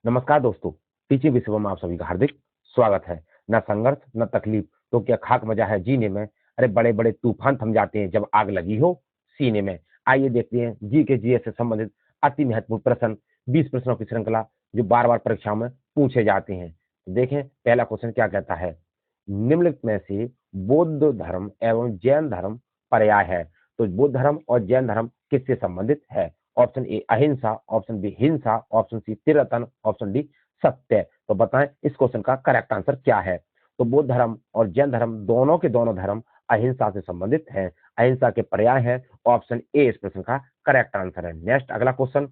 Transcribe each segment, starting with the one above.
नमस्कार दोस्तों, टीचिंग विश्व में आप सभी का हार्दिक स्वागत है। न संघर्ष न तकलीफ तो क्या खाक मजा है जीने में। अरे बड़े-बड़े तूफान थम जाते हैं जब आग लगी हो सीने में। आइए देखते हैं जी के जीएस से संबंधित अति महत्वपूर्ण प्रश्न, 20 प्रश्नों की श्रृंखला जो बार-बार परीक्षाओं में पूछे जाते हैं। देखें पहला क्वेश्चन क्या कहता है? निम्नलिखित में से बौद्ध धर्म एवं जैन धर्म पर्याय है। तो बौद्ध धर्म और जैन धर्म किससे संबंधित है? ऑप्शन ए अहिंसा, ऑप्शन बी हिंसा, ऑप्शन सी तिरतन, ऑप्शन डी सत्य। तो बताएं इस क्वेश्चन का करेक्ट आंसर क्या है? तो बौद्ध धर्म और जैन धर्म दोनों के दोनों धर्म अहिंसा से संबंधित हैं। अहिंसा के पर्याय है। ऑप्शन ए इस प्रश्न का करेक्ट आंसर है। नेक्स्ट अगला क्वेश्चन,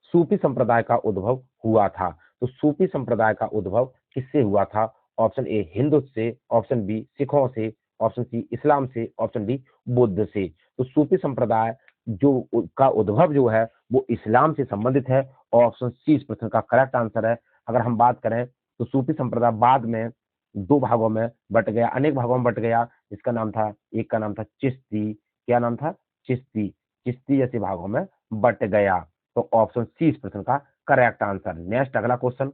सूफी संप्रदाय का उद्भव हुआ था। तो सूफी संप्रदाय का उद्भव किससे हुआ था? ऑप्शन ए हिंदू से, ऑप्शन बी सिखों से, ऑप्शन सी इस्लाम से, ऑप्शन डी बुद्ध से। तो सूफी संप्रदाय का उद्भव जो है वो इस्लाम से संबंधित है। ऑप्शन सी इस प्रश्न का करेक्ट आंसर है। अगर हम बात करें तो सूफी संप्रदाय बाद में दो भागों में बट गया, अनेक भागों में बट गया। इसका नाम था, एक का नाम था चिश्ती, क्या नाम था? चिश्ती। चिश्ती जैसे भागों में बट गया। तो ऑप्शन सी इस प्रश्न का करेक्ट आंसर। नेक्स्ट अगला क्वेश्चन,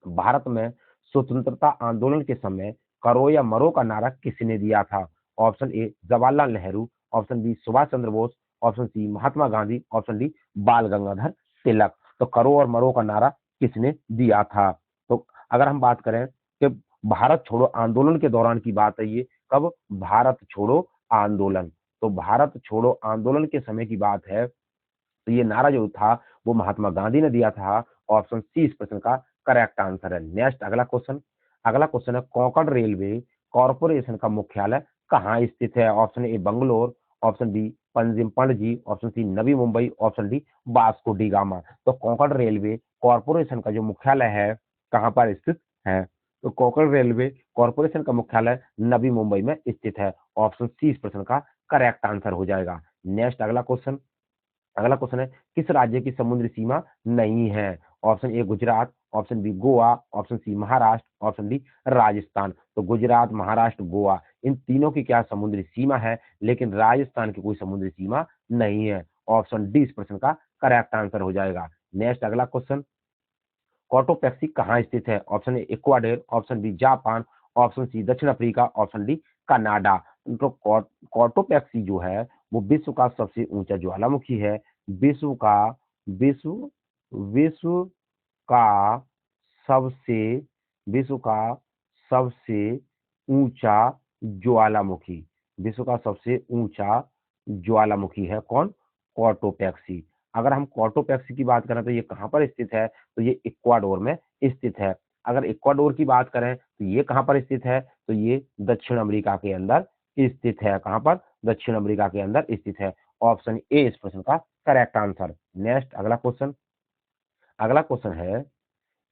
भारत में स्वतंत्रता आंदोलन के समय करो या मरो का नारा किसने दिया था? Option A Jawaharlal Nehru, option B Subhash Chandra Bose, option C Mahatma Gandhi, option D Bal Gangadhar तिलक। तो करो और मरो का नारा किसने दिया था? तो अगर हम बात करें कि भारत छोड़ो आंदोलन के दौरान की बात है, ये कब? भारत छोड़ो आंदोलन। तो भारत छोड़ो आंदोलन के समय की बात है। तो ये नारा जो था वो महात्मा गांधी ने दिया था। ऑप्शन सी इस प्रश्न का करेक्ट आंसर है। नेक्स्ट अगला क्वेश्चन, अगला क्वेश्चन है कोंकण रेलवे कॉरपोरेशन का मुख्यालय कहाँ स्थित है? Option A Bangalore, option B Panjim Panaji, option C Navi Mumbai, option D Vasco da Gama. तो कोंकण रेलवे कॉरपोरेशन का जो मुख्यालय है कहाँ पर स्थित है? तो कोंकण रेलवे कॉरपोरेशन का मुख्यालय नवी मुंबई में स्थित है। ऑप्शन सी इस प्रश्न का करेक्ट आंसर हो जाएगा। नेक्स्ट अगला क्वेश्चन, अगला क्वेश्चन है किस राज्य की समुद्री सीमा नहीं है? Option A Gujarat, option B Goa, option C Maharashtra, option D Rajasthan. तो गुजरात, महाराष्ट्र, गोवा इन तीनों की क्या समुद्री सीमा है, लेकिन राजस्थान की कोई समुद्री सीमा नहीं है। ऑप्शन डी इस प्रश्न का करेक्ट आंसर हो जाएगा। नेक्स्ट अगला क्वेश्चन, कॉटोपैक्सी कहाँ स्थित है? Option A Ecuador, option B Japan, option C दक्षिण अफ्रीका, ऑप्शन डी कनाडा। तो कॉटोपैक्सी जो है वो विश्व का सबसे ऊंचा ज्वालामुखी है। विश्व का विश्व विश्व का सबसे विश्व का सबसे ऊंचा ज्वालामुखी, विश्व का सबसे ऊंचा ज्वालामुखी है कौन? कॉटोपैक्सी। अगर हम कॉटोपैक्सी की बात करें तो ये कहाँ पर स्थित है? तो ये इक्वाडोर में स्थित है। अगर इक्वाडोर की बात करें तो ये कहाँ पर स्थित है? तो ये दक्षिण अमेरिका के अंदर स्थित है। कहाँ पर? दक्षिण अमेरिका के अंदर स्थित है। ऑप्शन ए इस प्रश्न का करेक्ट आंसर। नेक्स्ट अगला क्वेश्चन, अगला क्वेश्चन है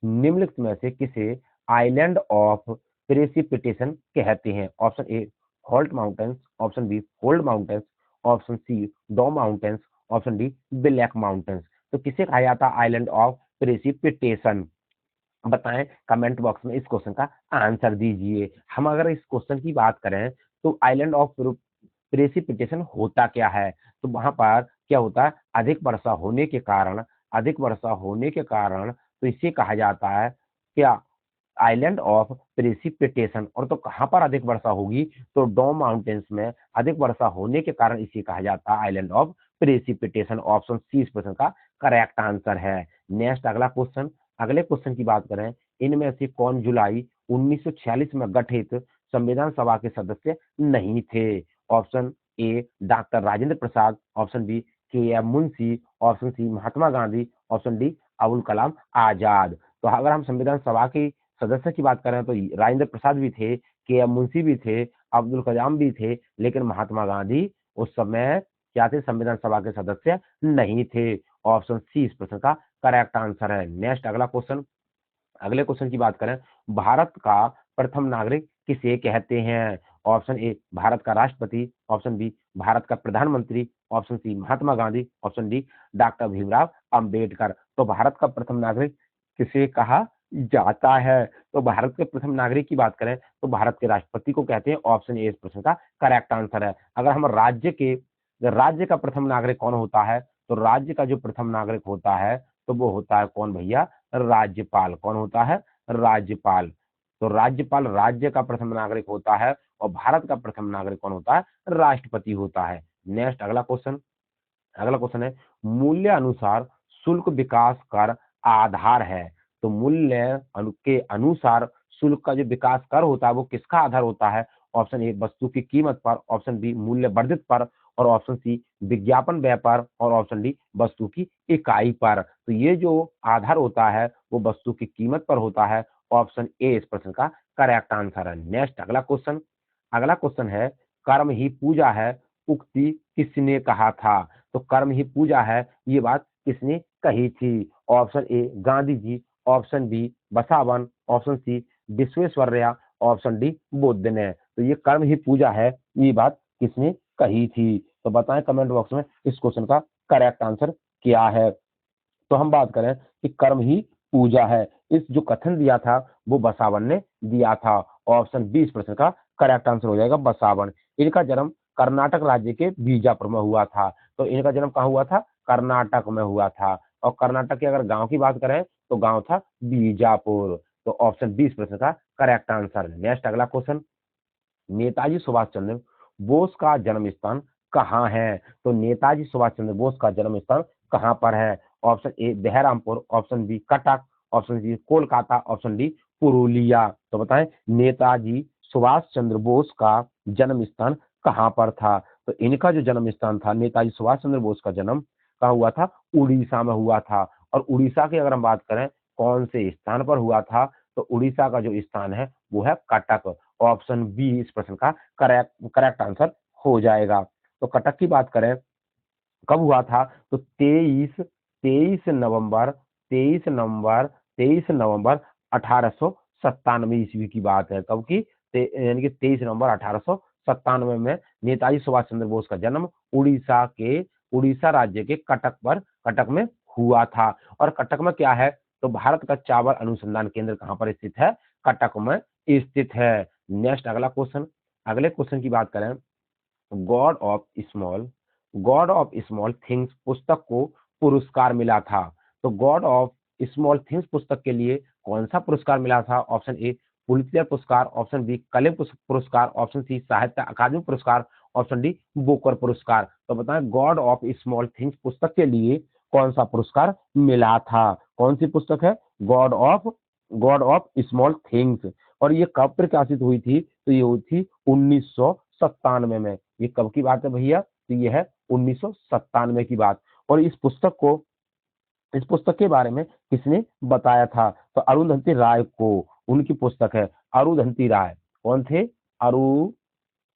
निम्नलिखित में से किसे आइलैंड ऑफ प्रेसिपिटेशन कहते हैं? Option A halt mountains, option B fold mountains, option C dome mountains, option D black mountains. तो किसे कहा जाता है आइलैंड ऑफ प्रेसिपिटेशन? बताएं कमेंट बॉक्स में इस क्वेश्चन का आंसर दीजिए। हम अगर इस क्वेश्चन की बात करें तो आइलैंड ऑफ प्रेसिपिटेशन होता क्या है? तो वहां पर क्या होता है? अधिक वर्षा होने के कारण, अधिक वर्षा होने के कारण तो इसे कहा जाता है क्या? Island of precipitation. और तो कहां पर अधिक वर्षा होगी? तो डोम माउंटेन्स में अधिक वर्षा होने के कारण इसे कहा जाता है island of precipitation. Option C इस प्रश्न का करेक्ट आंसर है। नेक्स्ट अगला क्वेश्चन, अगले क्वेश्चन की बात करें, इनमें से कौन जुलाई 1946 में गठित संविधान सभा के सदस्य नहीं थे? Option A doctor Rajendra Prasad, option B K M Munshi, option C Mahatma Gandhi, option D Abul Kalam Azad. तो अगर हम संविधान सभा की सदस्य की बात करें तो राजेंद्र प्रसाद भी थे, के एम मुंशी भी थे, अब्दुल कलाम भी थे, लेकिन महात्मा गांधी उस समय क्या थे? संविधान सभा के सदस्य नहीं थे। ऑप्शन सी इस प्रश्न का करेक्ट आंसर है। नेक्स्ट अगला क्वेश्चन, अगले क्वेश्चन की बात करें, भारत का प्रथम नागरिक किसे कहते हैं? ऑप्शन ए भारत का राष्ट्रपति, ऑप्शन बी भारत का प्रधानमंत्री, option C Mahatma Gandhi, option D doctor Bhimrao Ambedkar. तो भारत का प्रथम नागरिक किसे कहा जाता है? तो भारत के प्रथम नागरिक की बात करें तो भारत के राष्ट्रपति को कहते हैं। ऑप्शन ए इस प्रश्न का करेक्ट आंसर है। अगर हम राज्य का प्रथम नागरिक कौन होता है? तो राज्य का जो प्रथम नागरिक होता है तो वो होता है कौन भैया? राज्यपाल। कौन होता है? राज्यपाल। तो राज्यपाल राज्य का प्रथम नागरिक होता है और भारत का प्रथम नागरिक कौन होता है? राष्ट्रपति होता है। नेक्स्ट अगला क्वेश्चन है, मूल्य अनुसार शुल्क विकास कर आधार है। तो मूल्य के अनुसार शुल्क का जो विकास कर होता है वो किसका आधार होता है? ऑप्शन ए वस्तु की कीमत पर, ऑप्शन बी मूल्य वर्धित पर, और ऑप्शन सी विज्ञापन व्यय पर, और ऑप्शन डी वस्तु की इकाई पर। तो ये जो आधार होता है वो वस्तु की कीमत पर होता है। ऑप्शन ए इस प्रश्न का करेक्ट आंसर है। नेक्स्ट अगला क्वेश्चन है, कर्म ही पूजा है उक्ति किसने कहा था? तो कर्म ही पूजा है ये बात किसने कही थी? Option A Gandhi ji, option B Basavan, option C Visvesvaraya, option D Buddha ने। तो ये कर्म ही पूजा है ये बात किसने कही थी? तो बताएं कमेंट बॉक्स में इस क्वेश्चन का करेक्ट आंसर क्या है। तो हम बात करें कि कर्म ही पूजा है, इस जो कथन दिया था वो बसावन ने दिया था। ऑप्शन बी इस प्रश्न का करेक्ट आंसर हो जाएगा, बसावन। इनका जन्म कर्नाटक राज्य के बीजापुर में हुआ था। तो इनका जन्म कहाँ हुआ था? कर्नाटक में हुआ था। और कर्नाटक के अगर गांव की बात करें तो गांव था बीजापुर। तो ऑप्शन बी इस प्रश्न का करेक्ट आंसर। नेक्स्ट अगला क्वेश्चन, नेताजी सुभाष चंद्र बोस का जन्म स्थान कहाँ है? तो नेताजी सुभाष चंद्र बोस का जन्म स्थान कहाँ पर है? Option A Baharampur, option B Cuttack, option C Kolkata, option D Purulia. तो बताएं नेताजी सुभाष चंद्र बोस का जन्म स्थान कहाँ पर था? तो इनका जो जन्म स्थान था, नेताजी सुभाष चंद्र बोस का जन्म कहाँ हुआ था? उड़ीसा में हुआ था। और उड़ीसा की अगर हम बात करें कौन से स्थान पर हुआ था, तो उड़ीसा का जो स्थान है वो है कटक। ऑप्शन बी इस प्रश्न का करेक्ट आंसर हो जाएगा। तो कटक की बात करें कब हुआ था? तो 23 नवंबर 1897 ईस्वी की बात है। कब की? यानी कि 23 नवंबर 1897 में नेताजी सुभाष चंद्र बोस का जन्म उड़ीसा राज्य के कटक में हुआ था। और कटक में क्या है? तो भारत का चावल अनुसंधान केंद्र कहां पर स्थित है? कटक में स्थित है। नेक्स्ट अगले क्वेश्चन की बात करें, गॉड ऑफ स्मॉल थिंग्स पुस्तक को पुरस्कार मिला था। तो गॉड ऑफ स्मॉल थिंग्स पुस्तक के लिए कौन सा पुरस्कार मिला था? ऑप्शन ए पुलित्जर पुरस्कार, ऑप्शन बी कलें पुरस्कार, ऑप्शन सी साहित्य अकादमी पुरस्कार, ऑप्शन डी बुकर पुरस्कार। तो बताएं गॉड ऑफ स्मॉल थिंग्स पुस्तक के लिए कौन सा पुरस्कार मिला था? कौन सी पुस्तक है? God of small things. और ये कब प्रकाशित हुई थी? तो ये हुई थी 1997 में। ये कब की बात है भैया? तो ये है 1997 की बात। और इस पुस्तक के बारे में किसने बताया था? तो अरुंधति राय को, उनकी पुस्तक है अरुंधति राय। कौन थे? अरु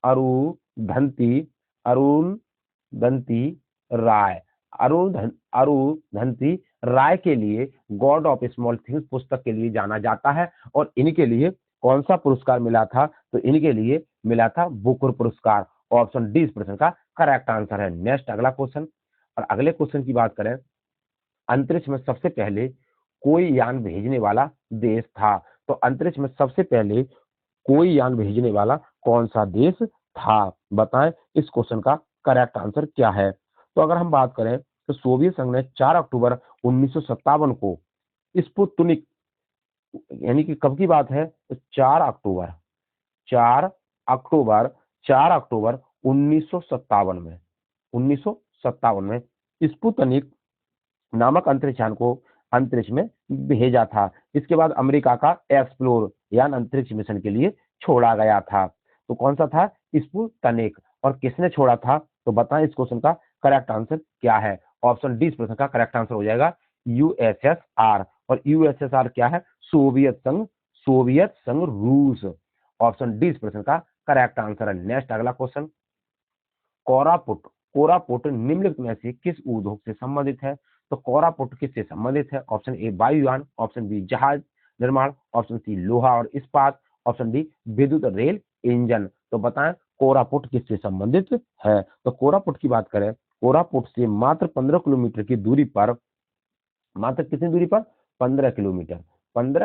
अरुधंती अरुंधति राय। अरुधंती राय के लिए गॉड ऑफ स्मॉल थिंग्स पुस्तक के लिए जाना जाता है। और इनके लिए कौन सा पुरस्कार मिला था? तो इनके लिए मिला था बुकर पुरस्कार। ऑप्शन डी इस प्रश्न का करेक्ट आंसर है। नेक्स्ट अगला क्वेश्चन, और अगले क्वेश्चन की बात करें, अंतरिक्ष में सबसे पहले कोई यान भेजने वाला देश था। तो अंतरिक्ष में सबसे पहले कोई यान भेजने वाला कौन सा देश था? बताएं इस क्वेश्चन का करेक्ट आंसर क्या है। तो अगर हम बात करें तो सोवियत संघ ने 4 अक्टूबर 1957 को स्पुतनिक, यानी कि कब की बात है? तो 4 अक्टूबर 1957 में स्पुतनिक नामक अंतरिक्ष यान को अंतरिक्ष में भेजा था। इसके बाद अमेरिका का एक्सप्लोर यान अंतरिक्ष मिशन के लिए छोड़ा गया था। तो कौन सा था? स्पुतनिक। और किसने छोड़ा था? तो बताएं इस क्वेश्चन का करेक्ट आंसर क्या है। ऑप्शन डी इस प्रश्न का करेक्ट आंसर हो जाएगा, यूएसएसआर। और यूएसएसआर क्या है? सोवियत संघ रूस। ऑप्शन डी इस प्रश्न का करेक्ट आंसर है। नेक्स्ट अगला क्वेश्चन, कोरापुट कोरापुट निम्नलिखित में से किस उद्योग से संबंधित है? तो कोरापुट किससे संबंधित है? ऑप्शन ए वायुयान, ऑप्शन बी जहाज निर्माण, ऑप्शन सी लोहा और इस्पात, ऑप्शन डी विद्युत रेल इंजन। तो बताएं कोरापुट किससे संबंधित है? तो कोरापुट की बात करें, कोरापुट से मात्र 15 किलोमीटर की दूरी पर, मात्र कितनी दूरी पर? 15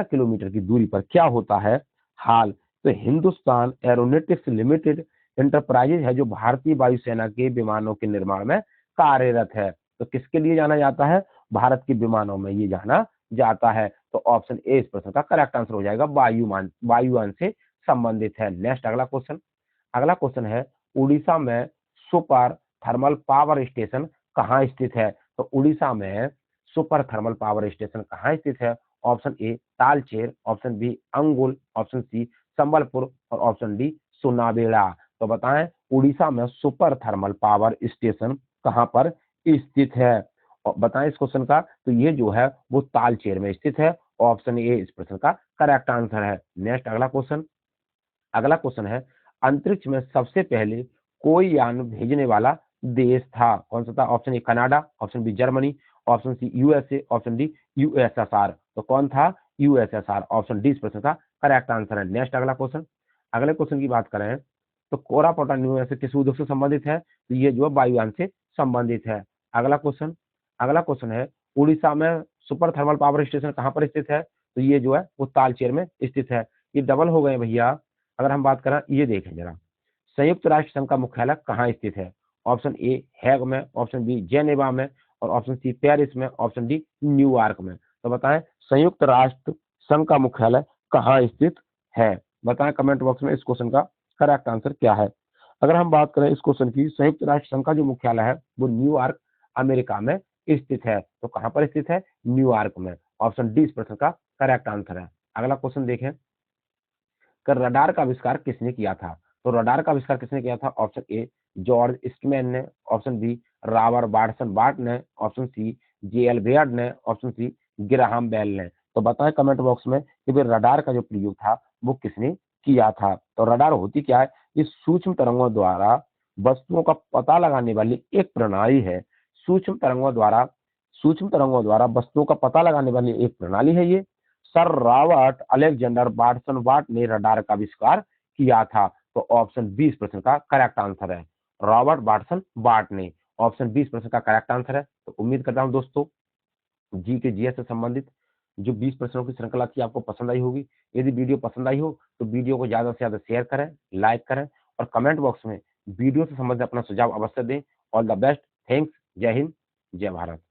किलोमीटर की दूरी पर क्या होता है हाल? तो हिंदुस्तान एरोनॉटिक्स लिमिटेड एंटरप्राइजेज है जो भारतीय वायुसेना के विमानों के निर्माण में कार्यरत है। तो किसके लिए जाना जाता है? भारत के विमानों में ये जाना जाता है। तो ऑप्शन ए इस प्रश्न का करेक्ट आंसर हो जाएगा, वायुयान से संबंधित है। नेक्स्ट अगला क्वेश्चन है, उड़ीसा में सुपर थर्मल पावर स्टेशन कहाँ स्थित है? तो उड़ीसा में सुपर थर्मल पावर स्टेशन कहाँ स्थित है? Option A Talcher, option B Angul, option C Sambalpur और ऑप्शन डी सुनाबेड़ा। तो बताएं उड़ीसा में सुपर थर्मल पावर स्टेशन कहाँ पर स्थित है? और बताएं इस क्वेश्चन का, तो ये जो है वो तालचेर में स्थित है। ऑप्शन ए इस प्रश्न का करेक्ट आंसर है। नेक्स्ट अगला क्वेश्चन है, अंतरिक्ष में सबसे पहले कोई यान भेजने वाला देश था, कौन सा था? Option A Canada, option B Germany, option C USA, option D USSR. तो कौन था? यूएसएसआर। ऑप्शन डी इस प्रश्न का करेक्ट आंसर है। नेक्स्ट अगले क्वेश्चन की बात करें तो कोरापुट न्यूज से किस उद्योग से संबंधित है? तो ये जो है वायुयान से संबंधित है। अगला क्वेश्चन है, उड़ीसा में सुपर थर्मल पावर स्टेशन कहाँ पर स्थित है? तो ये जो है वो तालचेर में स्थित है। ये डबल हो गए भैया। अगर हम बात करें, ये देखें जरा, संयुक्त राष्ट्र संघ का मुख्यालय कहाँ स्थित है? ऑप्शन ए हैग में, ऑप्शन बी जेनेवा में और ऑप्शन सी पेरिस में, ऑप्शन डी न्यूयॉर्क में। तो बताएं संयुक्त राष्ट्र संघ का मुख्यालय कहाँ स्थित है? बताएं कमेंट बॉक्स में इस क्वेश्चन का करेक्ट आंसर क्या है। अगर हम बात करें इस क्वेश्चन की, संयुक्त राष्ट्र संघ का जो मुख्यालय है वो न्यूयॉर्क अमेरिका में स्थित है। तो कहां पर स्थित है? न्यूयॉर्क में। ऑप्शन डी इस प्रश्न का करेक्ट आंसर है। अगला क्वेश्चन देखें, कर रडार का आविष्कार किसने किया था? तो रडार का आविष्कार किसने किया था? ऑप्शन ए जॉर्ज ईस्टमैन ने, ऑप्शन बी रॉबर्ट वाटसन बार्ट ने, ऑप्शन सी जे.एल. बेयर्ड ने, ऑप्शन सी ग्राहम बेल ने। तो बताएं कमेंट बॉक्स में कि भाई रडार का जो प्रयोग था वो किसने किया था। तो रडार होती क्या है? इस सूक्ष्म तरंगों द्वारा वस्तुओं का पता लगाने वाली एक प्रणाली है। सूक्ष्म तरंगों द्वारा वस्तुओं का पता लगाने वाली एक प्रणाली है ये। सर रॉबर्ट अलेक्जेंडर बार्टसन वाट ने रडार का आविष्कार किया था। तो ऑप्शन बी इस प्रश्न का करेक्ट आंसर है, रॉबर्ट बार्टसन वाट ने। ऑप्शन बी इस प्रश्न का करेक्ट आंसर है। तो उम्मीद करता हूं दोस्तों जी के जीएस से संबंधित जो 20 प्रश्नों की श्रृंखला थी आपको पसंद आई होगी। यदि वीडियो पसंद आई हो तो वीडियो को ज्यादा से ज्यादा शेयर करें, लाइक करें और कमेंट बॉक्स में वीडियो से संबंधित अपना सुझाव अवश्य दें। ऑल द बेस्ट, थैंक्स, जय हिंद, जय भारत।